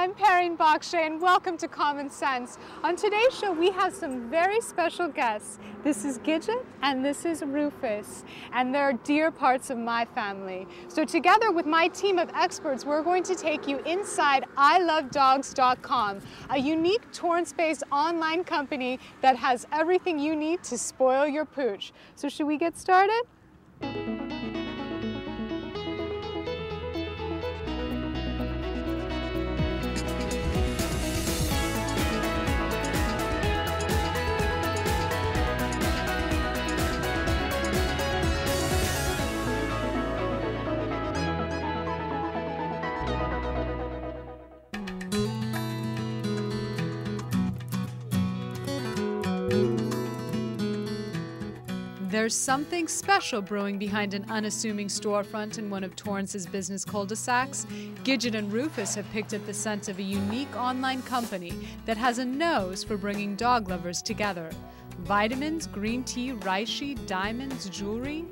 I'm Perrine Bakshay and welcome to Common Sense. On today's show we have some very special guests. This is Gidget and this is Rufus, and they're dear parts of my family. So together with my team of experts, we're going to take you inside ilovedogs.com, a unique Torrance-based online company that has everything you need to spoil your pooch. So should we get started? There's something special brewing behind an unassuming storefront in one of Torrance's business cul-de-sacs. Gidget and Rufus have picked up the scent of a unique online company that has a nose for bringing dog lovers together. Vitamins, green tea, reishi, diamonds, jewelry.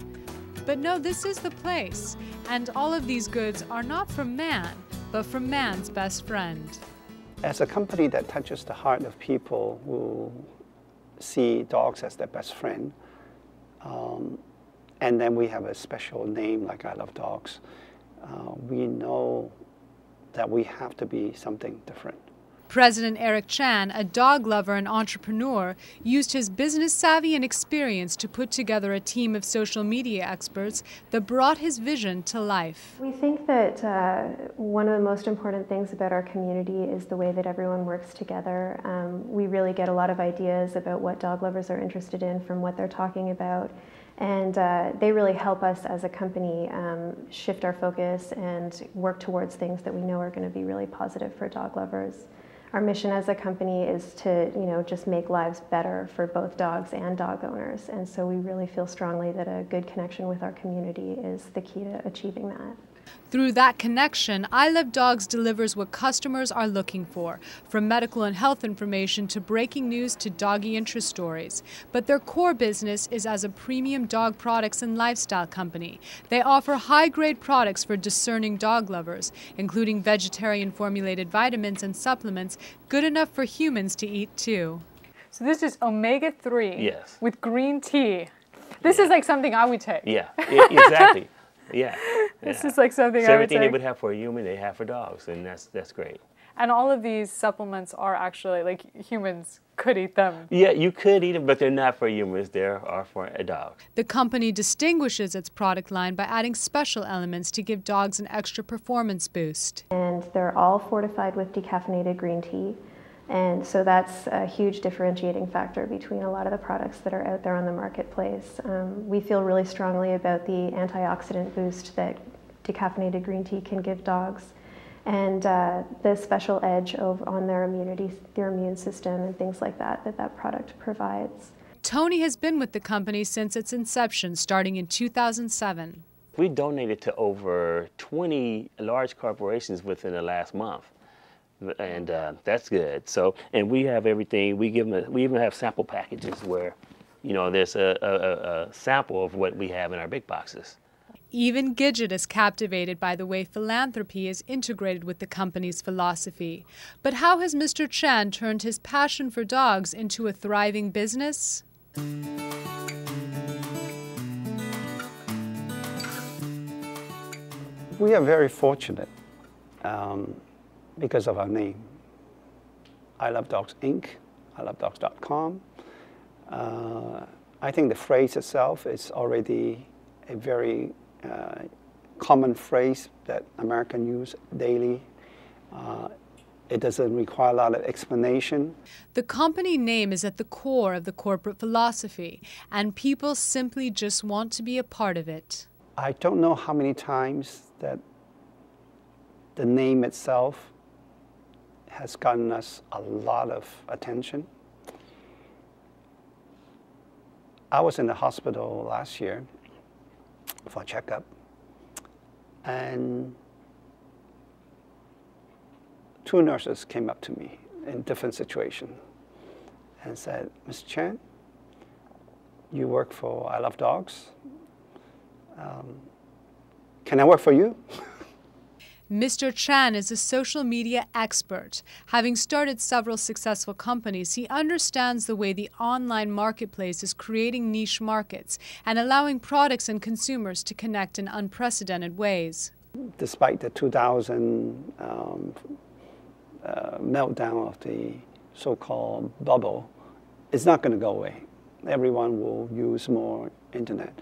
But no, this is the place. And all of these goods are not from man, but from man's best friend. As a company that touches the heart of people who see dogs as their best friend, and then we have a special name like I Love Dogs, we know that we have to be something different. President Eric Chan, a dog lover and entrepreneur, used his business savvy and experience to put together a team of social media experts that brought his vision to life. We think that one of the most important things about our community is the way that everyone works together. We really get a lot of ideas about what dog lovers are interested in from what they're talking about. And they really help us as a company shift our focus and work towards things that we know are going to be really positive for dog lovers. Our mission as a company is to, just make lives better for both dogs and dog owners. And so we really feel strongly that a good connection with our community is the key to achieving that. Through that connection, I Love Dogs delivers what customers are looking for, from medical and health information to breaking news to doggy interest stories. But their core business is as a premium dog products and lifestyle company. They offer high-grade products for discerning dog lovers, including vegetarian formulated vitamins and supplements good enough for humans to eat too. So this is omega-3 yes. with green tea. This is like something I would take. Yeah, exactly. Yeah. This is like something so I would everything take. they would have for a human, they have for dogs, and that's great. And all of these supplements are actually, like, humans could eat them. Yeah, you could eat them, but they're not for humans. They are for a dog. The company distinguishes its product line by adding special elements to give dogs an extra performance boost. And they're all fortified with decaffeinated green tea. And so that's a huge differentiating factor between a lot of the products that are out there on the marketplace. We feel really strongly about the antioxidant boost that decaffeinated green tea can give dogs, and the special edge on their immunity, their immune system, and things like that that product provides. Tony has been with the company since its inception, starting in 2007. We donated to over 20 large corporations within the last month. And that's good. So, and we have everything. We even have sample packages where, there's a sample of what we have in our big boxes. Even Gidget is captivated by the way philanthropy is integrated with the company's philosophy. But how has Mr. Chan turned his passion for dogs into a thriving business? We are very fortunate because of our name. I Love Dogs Inc., ilovedogs.com. I think the phrase itself is already a very common phrase that Americans use daily. It doesn't require a lot of explanation. The company name is at the core of the corporate philosophy, and people simply just want to be a part of it. I don't know how many times that the name itself has gotten us a lot of attention. I was in the hospital last year for a checkup, and two nurses came up to me in different situations and said, "Mr. Chan, you work for I Love Dogs. Can I work for you?" Mr. Chan is a social media expert. Having started several successful companies, he understands the way the online marketplace is creating niche markets and allowing products and consumers to connect in unprecedented ways. Despite the 2000 meltdown of the so-called bubble, it's not going to go away. Everyone will use more internet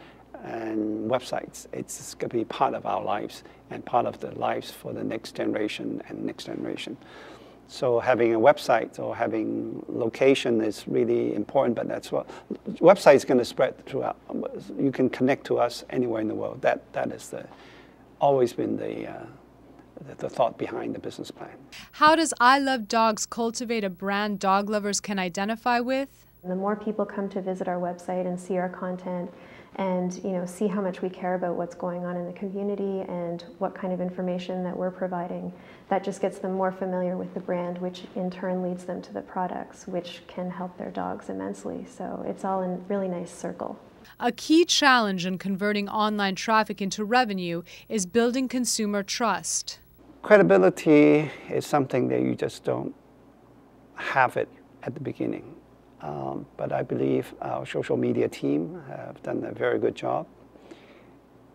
and websites. It's going to be part of our lives and part of the lives for the next generation and next generation. So having a website or having location is really important, but that's what website is going to spread throughout. You can connect to us anywhere in the world. That is always been the thought behind the business plan. How does I Love Dogs cultivate a brand dog lovers can identify with? The more people come to visit our website and see our content and see how much we care about what's going on in the community and what kind of information that we're providing, that just gets them more familiar with the brand, which in turn leads them to the products, which can help their dogs immensely. So it's all in a really nice circle. A key challenge in converting online traffic into revenue is building consumer trust. Credibility is something that you just don't have it at the beginning. But I believe our social media team have done a very good job.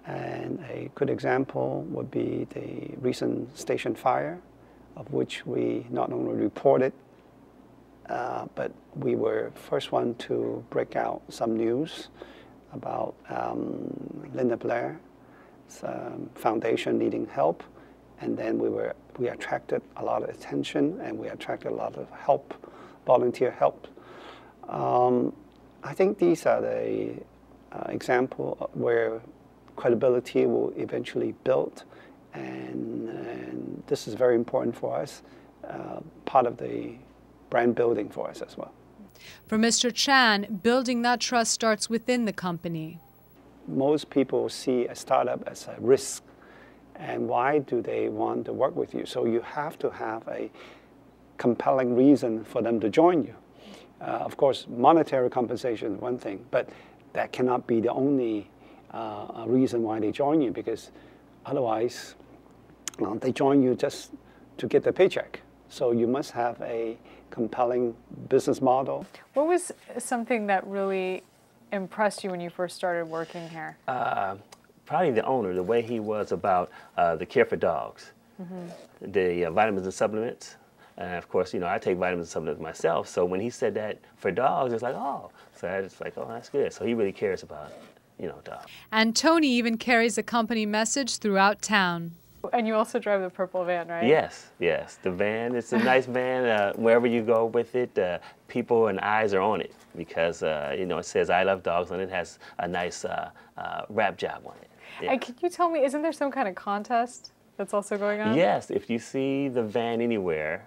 And a good example would be the recent station fire, of which we not only reported, but we were first one to break out some news about Linda Blair's foundation needing help. And then we attracted a lot of attention and we attracted a lot of help, volunteer help. I think these are the example where credibility will eventually build, and this is very important for us, part of the brand building for us as well. For Mr. Chan, building that trust starts within the company. Most people see a startup as a risk, and why do they want to work with you? So you have to have a compelling reason for them to join you. Of course, monetary compensation is one thing, but that cannot be the only reason why they join you, because otherwise they join you just to get the paycheck. So you must have a compelling business model. What was something that really impressed you when you first started working here? Probably the owner, the way he was about the care for dogs, the vitamins and supplements. And of course, I take vitamins and supplements myself. So when he said that for dogs, it's like, oh. So it's like, oh, that's good. So he really cares about, dogs. And Tony even carries the company message throughout town. And you also drive the purple van, right? Yes. The van, it's a nice van. Wherever you go with it, people and eyes are on it because, it says I Love Dogs on it. It has a nice wrap job on it. Yeah. And can you tell me, isn't there some kind of contest that's also going on? Yes, if you see the van anywhere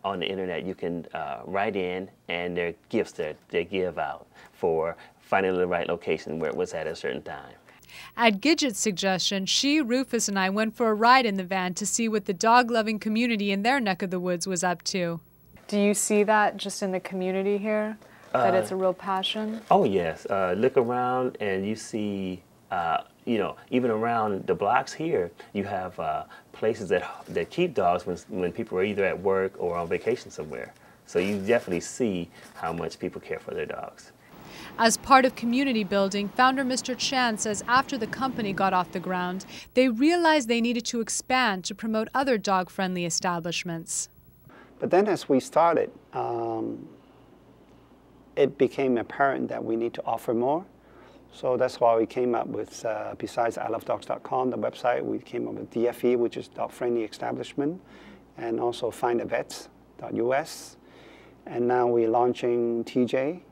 on the internet, you can write in, and there are gifts that they give out for finding the right location where it was at a certain time. At Gidget's suggestion, Rufus and I went for a ride in the van to see what the dog-loving community in their neck of the woods was up to. Do you see that just in the community here, that it's a real passion? Oh, yes. Look around and you see, even around the blocks here, you have places that keep dogs when people are either at work or on vacation somewhere. So you definitely see how much people care for their dogs. As part of community building, founder Mr. Chan says after the company got off the ground, they realized they needed to expand to promote other dog-friendly establishments. But then as we started, it became apparent that we need to offer more. So that's why we came up with, besides ilovedogs.com, the website, we came up with DFE, which is Dog Friendly Establishment, and also findavets.us. And now we're launching TJ.LA,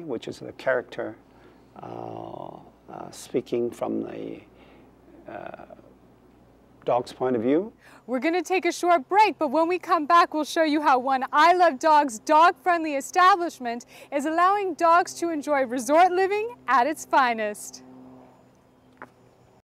which is the character speaking from the dog's point of view. We're going to take a short break, but when we come back, we'll show you how one I Love Dogs dog-friendly establishment is allowing dogs to enjoy resort living at its finest.